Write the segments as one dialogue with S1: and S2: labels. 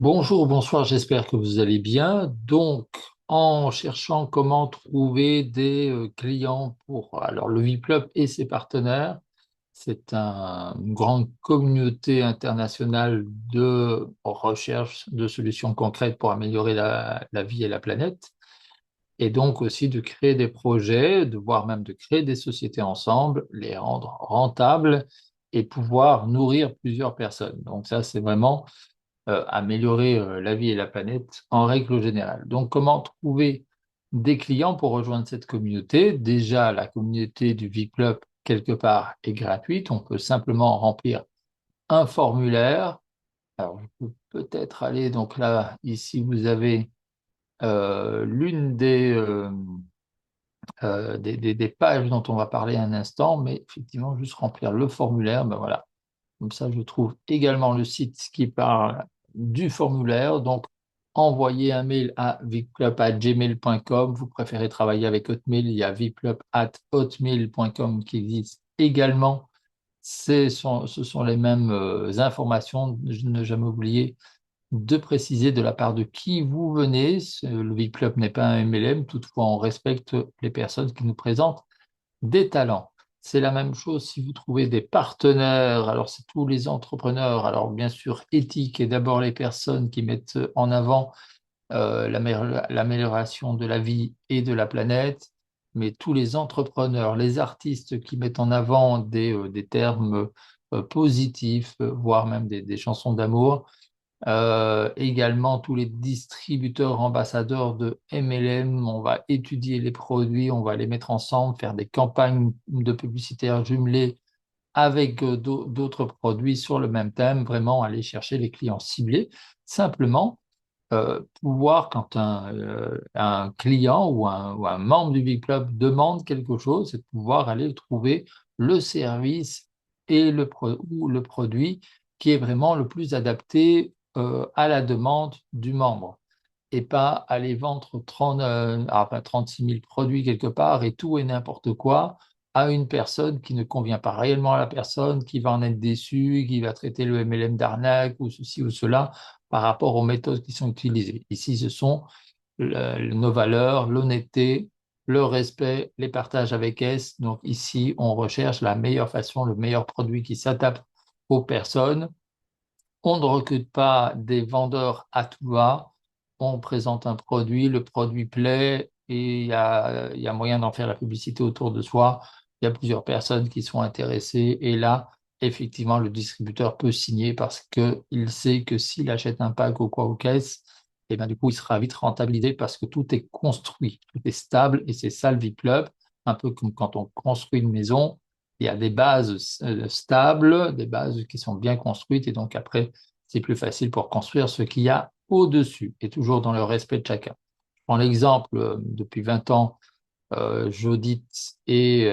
S1: Bonjour, bonsoir, j'espère que vous allez bien. Donc, en cherchant comment trouver des clients pour le VIPLUB et ses partenaires, c'est une grande communauté internationale de recherche de solutions concrètes pour améliorer la vie et la planète, et donc aussi de créer des projets, de voire même de créer des sociétés ensemble, les rendre rentables et pouvoir nourrir plusieurs personnes. Donc ça, c'est vraiment améliorer la vie et la planète en règle générale. Donc, comment trouver des clients pour rejoindre cette communauté? Déjà, la communauté du V-Club, quelque part, est gratuite. On peut simplement remplir un formulaire. Alors, je peux peut-être aller, donc là, ici, vous avez l'une des pages dont on va parler un instant, mais effectivement, juste remplir le formulaire, ben voilà. Comme ça, je trouve également le site qui parle du formulaire. Donc, envoyez un mail à vipclub@gmail.com. Vous préférez travailler avec Hotmail, il y a vipclub@hotmail.com qui existe également. Ce sont les mêmes informations. Je n'ai jamais oublié de préciser de la part de qui vous venez. Le VIPClub n'est pas un MLM, toutefois, on respecte les personnes qui nous présentent des talents. C'est la même chose si vous trouvez des partenaires. Alors, c'est tous les entrepreneurs. Alors, bien sûr, éthique est d'abord les personnes qui mettent en avant l'amélioration de la vie et de la planète, mais tous les entrepreneurs, les artistes qui mettent en avant des termes positifs, voire même des chansons d'amour, également, tous les distributeurs ambassadeurs de MLM, on va étudier les produits, on va les mettre ensemble, faire des campagnes de publicitaires jumelées avec d'autres produits sur le même thème, vraiment aller chercher les clients ciblés. Simplement, pouvoir, quand un client ou un membre du Big Club demande quelque chose, c'est de pouvoir aller trouver le service et ou le produit qui est vraiment le plus adapté à la demande du membre et pas aller vendre 36 000 produits quelque part et tout et n'importe quoi à une personne qui ne convient pas réellement à la personne, qui va en être déçue, qui va traiter le MLM d'arnaque ou ceci ou cela par rapport aux méthodes qui sont utilisées. Ici, ce sont nos valeurs, l'honnêteté, le respect, les partages avec S. Donc ici, on recherche la meilleure façon, le meilleur produit qui s'adapte aux personnes. On ne recrute pas des vendeurs à tout va. On présente un produit, le produit plaît et il y a moyen d'en faire la publicité autour de soi. Il y a plusieurs personnes qui sont intéressées et là, effectivement, le distributeur peut signer parce qu'il sait que s'il achète un pack ou quoi ou qu'est-ce, et ben, du coup, il sera vite rentabilisé parce que tout est construit, tout est stable et c'est ça le V-Club, un peu comme quand on construit une maison. Il y a des bases stables, des bases qui sont bien construites et donc après, c'est plus facile pour construire ce qu'il y a au-dessus et toujours dans le respect de chacun. Je prends l'exemple, depuis 20 ans, j'audite et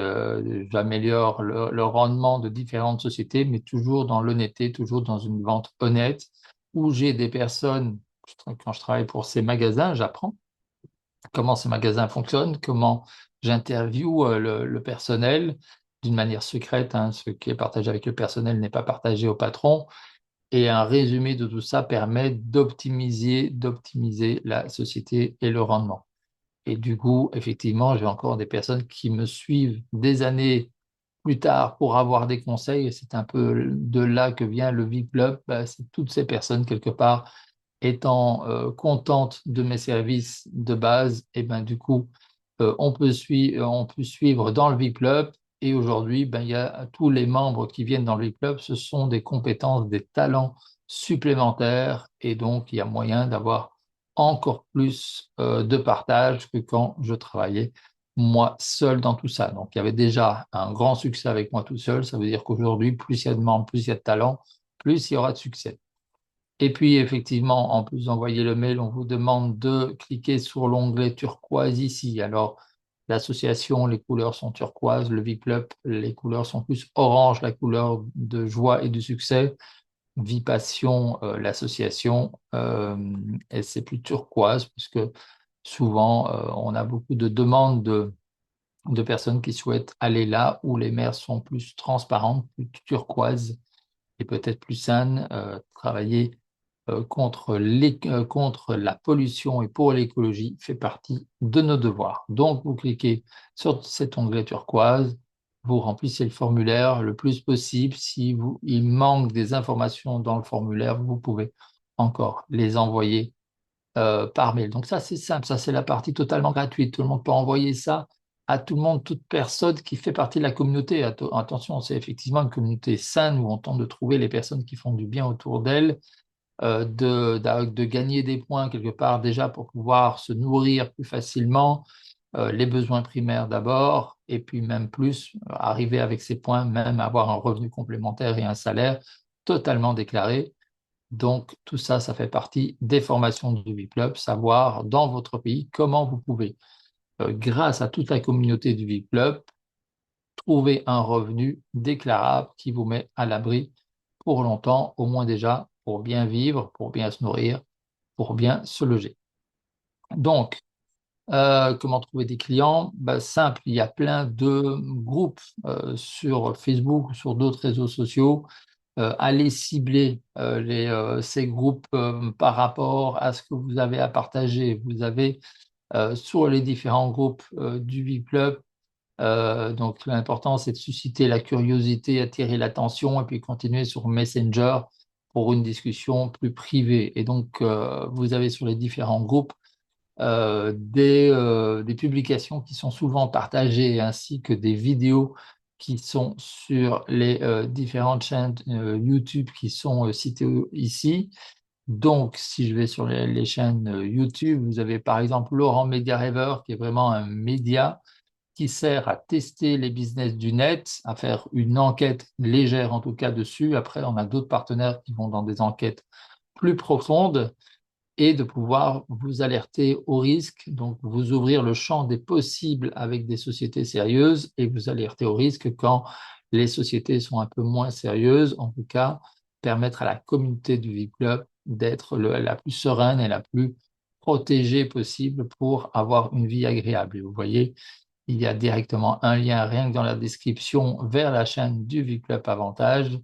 S1: j'améliore le rendement de différentes sociétés, mais toujours dans l'honnêteté, toujours dans une vente honnête, où j'ai des personnes, quand je travaille pour ces magasins, j'apprends comment ces magasins fonctionnent, comment j'interviewe le personnel d'une manière secrète, hein, ce qui est partagé avec le personnel n'est pas partagé au patron, et un résumé de tout ça permet d'optimiser la société et le rendement. Et du coup, effectivement, j'ai encore des personnes qui me suivent des années plus tard pour avoir des conseils. Et c'est un peu de là que vient le V-Club. Bah, c'est toutes ces personnes, quelque part, étant contentes de mes services de base, et ben, du coup, on peut suivre dans le V-Club. Et aujourd'hui, ben, il y a tous les membres qui viennent dans le V-Club, ce sont des compétences, des talents supplémentaires. Et donc, il y a moyen d'avoir encore plus de partage que quand je travaillais moi seul dans tout ça. Donc, il y avait déjà un grand succès avec moi tout seul. Ça veut dire qu'aujourd'hui, plus il y a de membres, plus il y a de talents, plus il y aura de succès. Et puis, effectivement, en plus d'envoyer le mail, on vous demande de cliquer sur l'onglet turquoise ici. Alors, l'association, les couleurs sont turquoise, le V-Club, les couleurs sont plus orange, la couleur de joie et de succès. Vipassion, l'association, et c'est plus turquoise, parce que souvent, on a beaucoup de demandes de personnes qui souhaitent aller là où les mers sont plus transparentes, plus turquoises et peut-être plus saines, travailler contre la pollution et pour l'écologie fait partie de nos devoirs. Donc, vous cliquez sur cet onglet turquoise, vous remplissez le formulaire le plus possible. Si il manque des informations dans le formulaire, vous pouvez encore les envoyer par mail. Donc ça, c'est simple, ça c'est la partie totalement gratuite. Tout le monde peut envoyer ça à tout le monde, toute personne qui fait partie de la communauté. Attention, c'est effectivement une communauté saine où on tente de trouver les personnes qui font du bien autour d'elles, de gagner des points quelque part déjà pour pouvoir se nourrir plus facilement, les besoins primaires d'abord, et puis même plus, arriver avec ces points, même avoir un revenu complémentaire et un salaire totalement déclaré. Donc, tout ça, ça fait partie des formations du VIP-Club, savoir dans votre pays comment vous pouvez, grâce à toute la communauté du VIP-Club, trouver un revenu déclarable qui vous met à l'abri pour longtemps, au moins déjà pour bien vivre, pour bien se nourrir, pour bien se loger. Donc, comment trouver des clients? Ben, simple, il y a plein de groupes sur Facebook ou sur d'autres réseaux sociaux. Allez cibler ces groupes par rapport à ce que vous avez à partager. Vous avez sur les différents groupes du V-Club, donc l'important c'est de susciter la curiosité, attirer l'attention et puis continuer sur Messenger pour une discussion plus privée. Et donc vous avez sur les différents groupes des publications qui sont souvent partagées ainsi que des vidéos qui sont sur les différentes chaînes YouTube qui sont citées ici. Donc, si je vais sur les chaînes YouTube, vous avez par exemple Laurent Media Rêveur, qui est vraiment un média qui sert à tester les business du net, à faire une enquête légère en tout cas dessus. Après, on a d'autres partenaires qui vont dans des enquêtes plus profondes et de pouvoir vous alerter au risque, donc vous ouvrir le champ des possibles avec des sociétés sérieuses et vous alerter au risque quand les sociétés sont un peu moins sérieuses, en tout cas permettre à la communauté du VIP-Club d'être la plus sereine et la plus protégée possible pour avoir une vie agréable. Et vous voyez, il y a directement un lien rien que dans la description vers la chaîne du VIP-Club Avantage.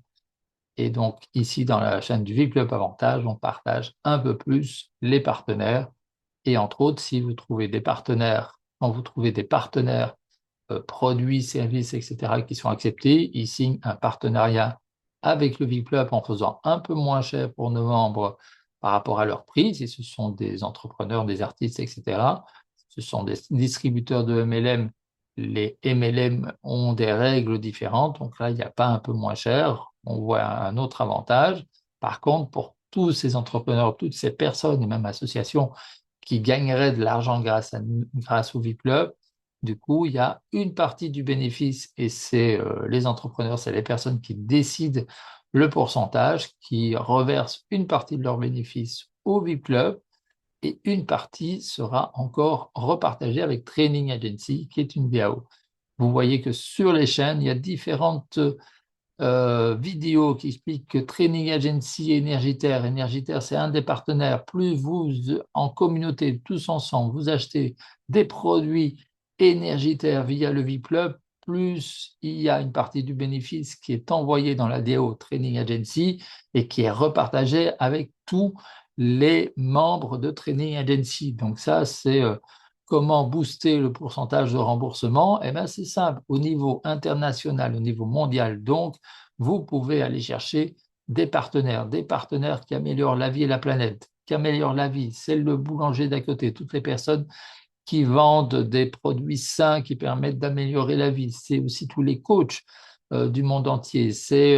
S1: Et donc, ici, dans la chaîne du VIP-Club Avantage, on partage un peu plus les partenaires. Et entre autres, si vous trouvez des partenaires, quand vous trouvez des partenaires produits, services, etc., qui sont acceptés, ils signent un partenariat avec le VIP-Club en faisant un peu moins cher pour nos membres par rapport à leur prix, si ce sont des entrepreneurs, des artistes, etc. Ce sont des distributeurs de MLM. Les MLM ont des règles différentes, donc là, il n'y a pas un peu moins cher. On voit un autre avantage. Par contre, pour tous ces entrepreneurs, toutes ces personnes et même associations qui gagneraient de l'argent grâce au VIP-Club, du coup, il y a une partie du bénéfice et c'est les entrepreneurs, c'est les personnes qui décident le pourcentage, qui reversent une partie de leurs bénéfices au VIP-Club et une partie sera encore repartagée avec Training Agency, qui est une DAO. Vous voyez que sur les chaînes, il y a différentes vidéo qui explique que Training Agency et Énergitaire, c'est un des partenaires. Plus vous, en communauté, tous ensemble, vous achetez des produits énergitaires via le VIP-Club, plus il y a une partie du bénéfice qui est envoyée dans la DAO Training Agency et qui est repartagée avec tous les membres de Training Agency. Donc ça, c'est comment booster le pourcentage de remboursement? Eh bien, c'est simple. Au niveau international, au niveau mondial, donc, vous pouvez aller chercher des partenaires qui améliorent la vie et la planète, qui améliorent la vie. C'est le boulanger d'à côté, toutes les personnes qui vendent des produits sains qui permettent d'améliorer la vie. C'est aussi tous les coachs du monde entier. C'est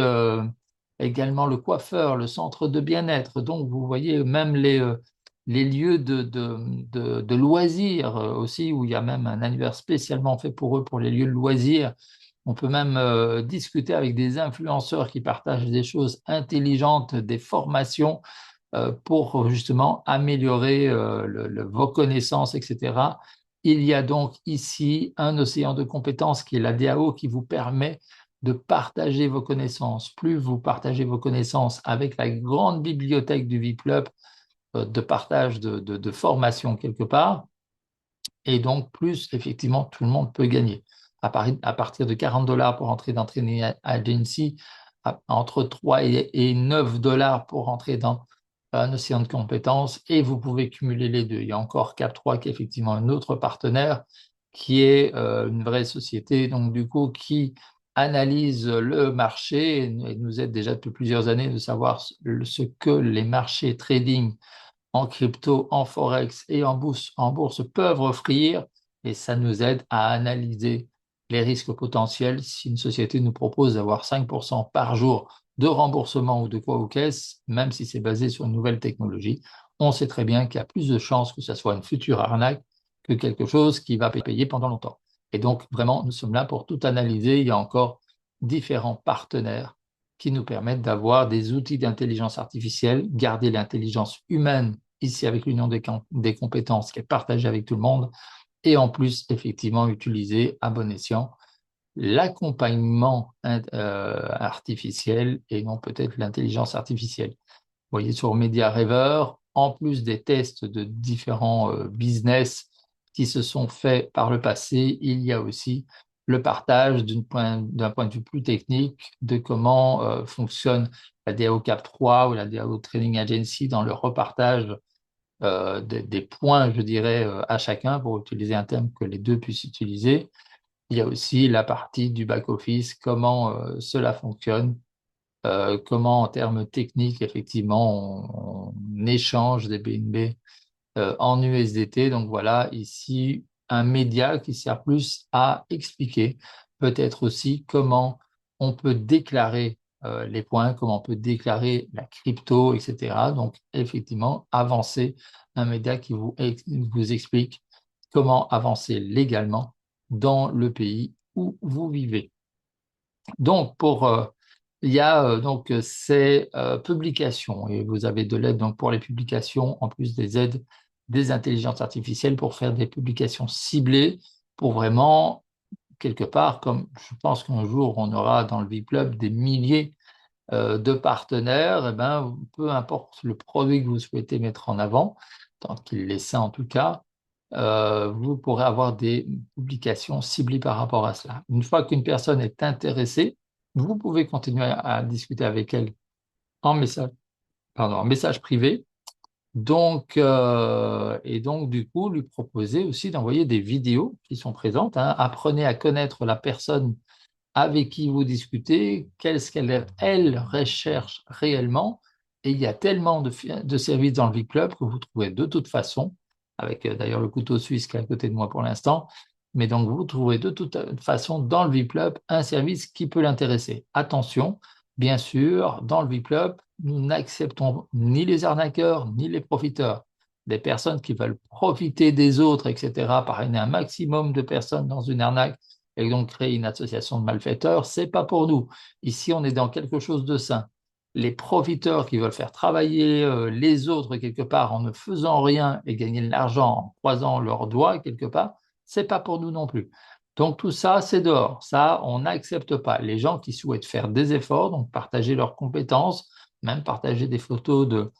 S1: également le coiffeur, le centre de bien-être. Donc, vous voyez, même les lieux de loisirs aussi, où il y a même un annuaire spécialement fait pour eux, pour les lieux de loisirs. On peut même discuter avec des influenceurs qui partagent des choses intelligentes, des formations pour justement améliorer vos connaissances, etc. Il y a donc ici un océan de compétences qui est la DAO qui vous permet de partager vos connaissances. Plus vous partagez vos connaissances avec la grande bibliothèque du VIP-Club de partage de formation quelque part, et donc plus effectivement tout le monde peut gagner. À partir de $40 pour entrer dans Training Agency, entre 3 et 9 $ pour entrer dans un océan de compétences et vous pouvez cumuler les deux. Il y a encore Cap3 qui est effectivement un autre partenaire qui est une vraie société, donc du coup qui analyse le marché et nous aide déjà depuis plusieurs années de savoir ce que les marchés trading en crypto, en forex et en bourse peuvent offrir et ça nous aide à analyser les risques potentiels si une société nous propose d'avoir 5% par jour de remboursement ou de quoi aux caisses, même si c'est basé sur une nouvelle technologie. On sait très bien qu'il y a plus de chances que ce soit une future arnaque que quelque chose qui va payer pendant longtemps. Et donc, vraiment, nous sommes là pour tout analyser. Il y a encore différents partenaires qui nous permettent d'avoir des outils d'intelligence artificielle, garder l'intelligence humaine ici avec l'union des compétences qui est partagée avec tout le monde, et en plus, effectivement, utiliser à bon escient l'accompagnement artificiel et non peut-être l'intelligence artificielle. Vous voyez, sur Media Raver, en plus des tests de différents business qui se sont faits par le passé, il y a aussi le partage d'un point de vue plus technique de comment fonctionne la DAO Cap3 ou la DAO Trading Agency dans le repartage des points, je dirais, à chacun pour utiliser un terme que les deux puissent utiliser. Il y a aussi la partie du back-office, comment cela fonctionne, comment en termes techniques, effectivement, on échange des BNB en USDT. Donc voilà, ici, un média qui sert plus à expliquer peut-être aussi comment on peut déclarer les points, comment on peut déclarer la crypto, etc. Donc effectivement, avancer, un média qui vous explique comment avancer légalement dans le pays où vous vivez. Donc, il y a donc ces publications et vous avez de l'aide donc pour les publications en plus des aides des intelligences artificielles pour faire des publications ciblées pour vraiment quelque part comme je pense qu'un jour on aura dans le V-Club des milliers de partenaires, eh ben, peu importe le produit que vous souhaitez mettre en avant, tant qu'il est sain en tout cas, vous pourrez avoir des publications ciblées par rapport à cela. Une fois qu'une personne est intéressée, vous pouvez continuer à discuter avec elle en message, pardon, en message privé. Donc, et donc, du coup, lui proposer aussi d'envoyer des vidéos qui sont présentes, hein. Apprenez à connaître la personne avec qui vous discutez, qu'est-ce qu'elle elle recherche réellement. Et il y a tellement de services dans le V-Club que vous trouvez de toute façon, avec d'ailleurs le couteau suisse qui est à côté de moi pour l'instant, mais donc vous trouverez de toute façon dans le V-Club un service qui peut l'intéresser. Attention, bien sûr, dans le V-Club, nous n'acceptons ni les arnaqueurs ni les profiteurs. Des personnes qui veulent profiter des autres, etc., parrainer un maximum de personnes dans une arnaque, et donc créer une association de malfaiteurs, c'est pas pour nous. Ici, on est dans quelque chose de sain. Les profiteurs qui veulent faire travailler les autres quelque part en ne faisant rien et gagner de l'argent en croisant leurs doigts quelque part, c'est pas pour nous non plus. Donc tout ça, c'est dehors. Ça, on n'accepte pas. Les gens qui souhaitent faire des efforts, donc partager leurs compétences, même partager des photos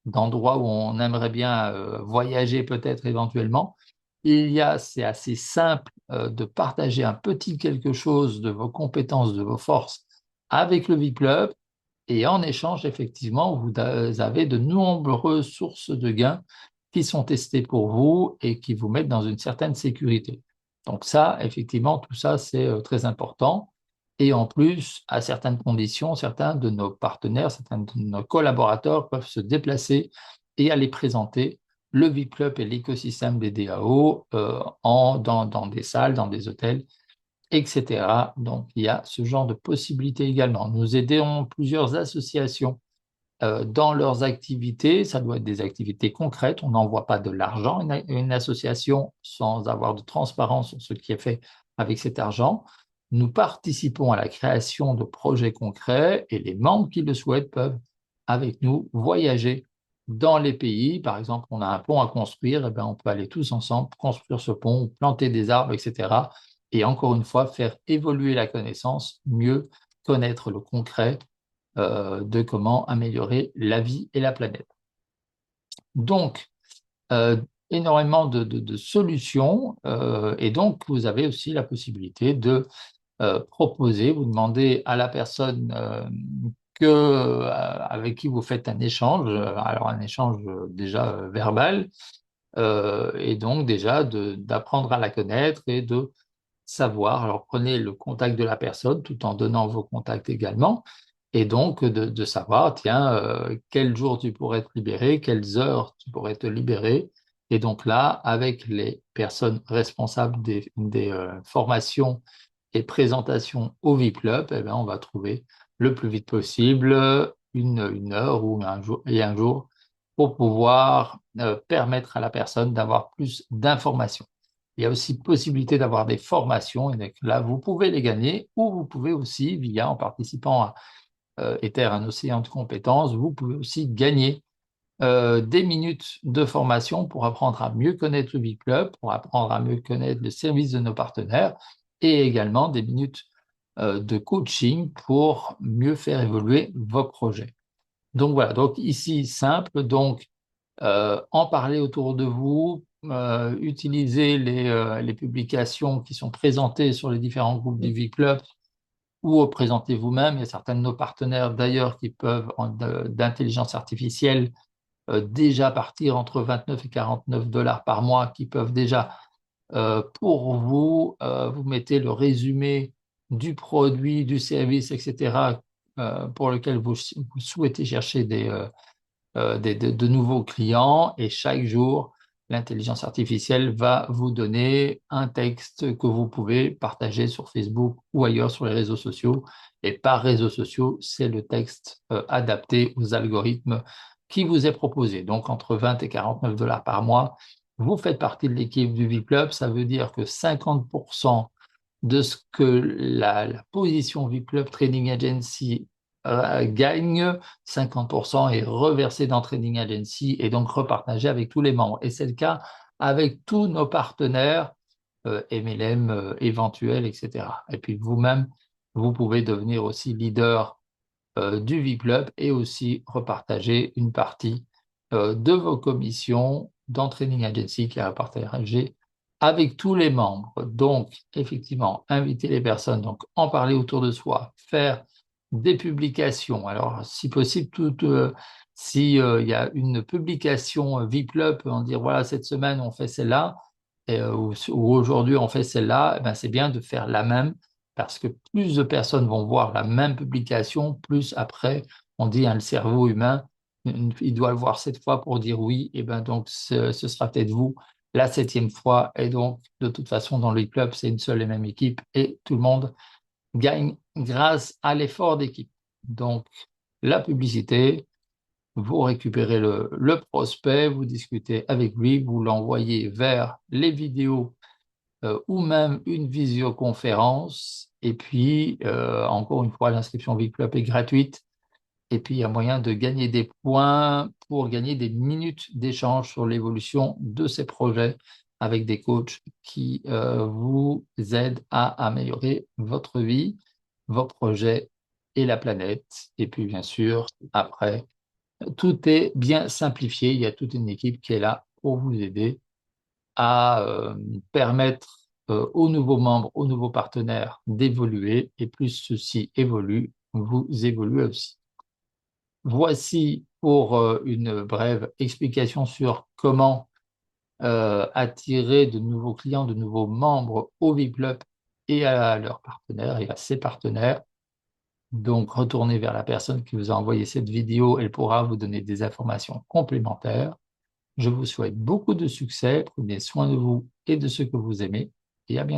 S1: d'endroits où on aimerait bien voyager peut-être éventuellement, c'est assez simple de partager un petit quelque chose de vos compétences, de vos forces avec le V-Club et en échange, effectivement, vous avez de nombreuses sources de gains qui sont testées pour vous et qui vous mettent dans une certaine sécurité. Donc ça, effectivement, tout ça, c'est très important. Et en plus, à certaines conditions, certains de nos partenaires, certains de nos collaborateurs peuvent se déplacer et aller présenter le VIP Club et l'écosystème des DAO dans des salles, dans des hôtels, etc. Donc, il y a ce genre de possibilités également. Nous aidons plusieurs associations dans leurs activités. Ça doit être des activités concrètes. On n'envoie pas de l'argent à une association sans avoir de transparence sur ce qui est fait avec cet argent. Nous participons à la création de projets concrets et les membres qui le souhaitent peuvent, avec nous, voyager dans les pays. Par exemple, on a un pont à construire, et bien, on peut aller tous ensemble construire ce pont, planter des arbres, etc. Et encore une fois, faire évoluer la connaissance, mieux connaître le concret de comment améliorer la vie et la planète. Donc, euh, énormément de solutions et donc vous avez aussi la possibilité de proposer, vous demandez à la personne avec qui vous faites un échange, alors un échange déjà verbal, et donc déjà d'apprendre à la connaître et de savoir. Alors prenez le contact de la personne tout en donnant vos contacts également, et donc de savoir, tiens, quel jour tu pourrais te libérer, quelles heures tu pourrais te libérer. Et donc là, avec les personnes responsables des formations et présentations au VIP Club, eh bien, on va trouver le plus vite possible une heure ou un jour pour pouvoir permettre à la personne d'avoir plus d'informations. Il y a aussi possibilité d'avoir des formations, et donc là, vous pouvez les gagner, ou vous pouvez aussi, en participant à Ether, un océan de compétences, vous pouvez aussi gagner des minutes de formation pour apprendre à mieux connaître le B-Club, pour apprendre à mieux connaître le service de nos partenaires, et également des minutes de coaching pour mieux faire évoluer vos projets. Donc voilà, donc ici, simple, donc en parler autour de vous, utiliser les publications qui sont présentées sur les différents groupes du V-Club ou présenter vous-même. Il y a certains de nos partenaires d'ailleurs qui peuvent, d'intelligence artificielle, déjà partir entre 29 et 49 dollars par mois, qui peuvent déjà, pour vous, vous mettez le résumé du produit, du service, etc., pour lequel vous souhaitez chercher de nouveaux clients, et chaque jour, l'intelligence artificielle va vous donner un texte que vous pouvez partager sur Facebook ou ailleurs sur les réseaux sociaux. Et par réseaux sociaux, c'est le texte adapté aux algorithmes qui vous est proposé. Donc, entre 20 et 49 dollars par mois, vous faites partie de l'équipe du V-Club. Ça veut dire que 50% de ce que la position V-Club Trading Agency gagne, 50% est reversé dans Trading Agency et donc repartagé avec tous les membres. Et c'est le cas avec tous nos partenaires MLM éventuels, etc. Et puis vous-même, vous pouvez devenir aussi leader du V-Club et aussi repartager une partie de vos commissions dans Trading Agency qui est partagée avec tous les membres. Donc, effectivement, inviter les personnes, donc en parler autour de soi, faire des publications. Alors, si possible, si il y a une publication VIP Club, en dire voilà, cette semaine on fait celle-là, ou aujourd'hui on fait celle-là, eh ben, c'est bien de faire la même, parce que plus de personnes vont voir la même publication, plus après, on dit, hein, le cerveau humain, il doit le voir 7 fois pour dire oui, et ben donc ce sera peut-être vous la 7e fois, et donc de toute façon dans le club c'est une seule et même équipe, et tout le monde gagne grâce à l'effort d'équipe. Donc la publicité, vous récupérez le prospect, vous discutez avec lui, vous l'envoyez vers les vidéos ou même une visioconférence. Et puis, encore une fois, l'inscription VIP-Club est gratuite. Et puis, il y a moyen de gagner des points pour gagner des minutes d'échange sur l'évolution de ces projets avec des coachs qui vous aident à améliorer votre vie, vos projets et la planète. Et puis, bien sûr, après, tout est bien simplifié. Il y a toute une équipe qui est là pour vous aider à permettre aux nouveaux membres, aux nouveaux partenaires d'évoluer, et plus ceux-ci évoluent, vous évoluez aussi. Voici pour une brève explication sur comment attirer de nouveaux clients, de nouveaux membres au VIP-Club et à leurs partenaires et à ses partenaires. Donc, retournez vers la personne qui vous a envoyé cette vidéo, elle pourra vous donner des informations complémentaires. Je vous souhaite beaucoup de succès, prenez soin de vous et de ceux que vous aimez, et à bientôt.